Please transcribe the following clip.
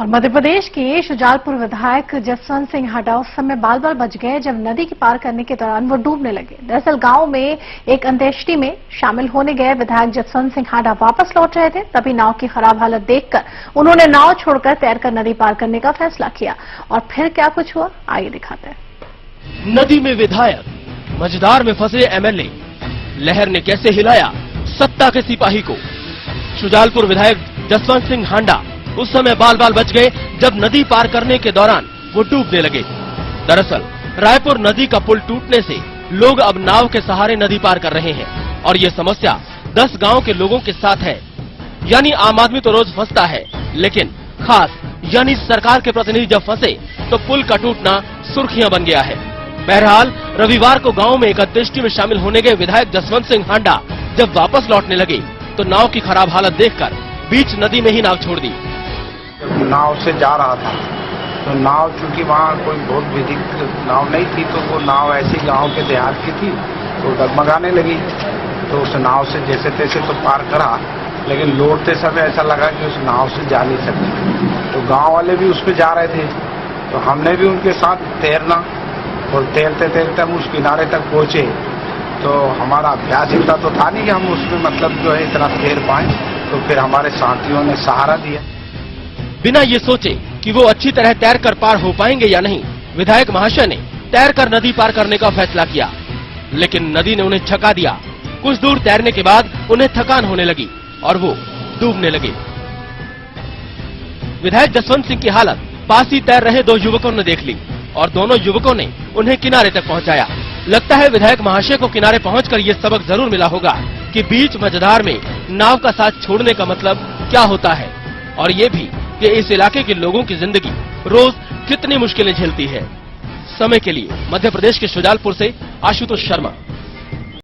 और मध्य प्रदेश के शुजालपुर विधायक जसवंत सिंह हांडा उस समय बाल बाल बच गए जब नदी के पार करने के दौरान वो डूबने लगे। दरअसल गांव में एक अंत्येष्टि में शामिल होने गए विधायक जसवंत सिंह हांडा वापस लौट रहे थे, तभी नाव की खराब हालत देखकर उन्होंने नाव छोड़कर तैरकर नदी पार करने का फैसला किया। और फिर क्या कुछ हुआ, आइए दिखाते हैं। नदी में विधायक, मझधार में फंसे एमएलए, लहर ने कैसे हिलाया सत्ता के सिपाही को। शुजालपुर विधायक जसवंत सिंह हांडा उस समय बाल बाल बच गए जब नदी पार करने के दौरान वो डूबने लगे। दरअसल रायपुर नदी का पुल टूटने से लोग अब नाव के सहारे नदी पार कर रहे हैं और ये समस्या 10 गांव के लोगों के साथ है। यानी आम आदमी तो रोज फंसता है, लेकिन खास यानी सरकार के प्रतिनिधि जब फंसे तो पुल का टूटना सुर्खियां बन गया है। बहरहाल रविवार को गांव में एक अंत्येष्टि में शामिल होने गए विधायक जसवंत सिंह हांडा जब वापस लौटने लगे तो नाव की खराब हालत देखकर बीच नदी में ही नाव छोड़ दी। नाव से जा रहा था तो नाव चूंकि वहाँ कोई बहुत विधिक नाव नहीं थी तो वो नाव ऐसी गांव के देहात की थी तो डगमगाने लगी। तो उस नाव से जैसे तैसे तो पार करा, लेकिन लौटते समय ऐसा लगा कि उस नाव से जा नहीं सकते। तो गांव वाले भी उस पर जा रहे थे तो हमने भी उनके साथ तैरना और तैरते तैरते हम उस किनारे तक पहुंचे। तो हमारा अभ्यास इतना तो था नहीं कि हम उसमें मतलब जो है इतना तैर पाए। तो फिर हमारे साथियों ने सहारा दिया। बिना ये सोचे कि वो अच्छी तरह तैर कर पार हो पाएंगे या नहीं, विधायक महाशय ने तैर कर नदी पार करने का फैसला किया, लेकिन नदी ने उन्हें छका दिया। कुछ दूर तैरने के बाद उन्हें थकान होने लगी और वो डूबने लगे। विधायक जसवंत सिंह की हालत पास ही तैर रहे 2 युवकों ने देख ली और दोनों युवकों ने उन्हें किनारे तक पहुंचाया। लगता है विधायक महाशय को किनारे पहुंचकर ये सबक जरूर मिला होगा कि बीच मझधार में नाव का साथ छोड़ने का मतलब क्या होता है, और ये भी कि इस इलाके के लोगों की जिंदगी रोज कितनी मुश्किलें झेलती है। समय के लिए मध्य प्रदेश के शुजालपुर से आशुतोष शर्मा।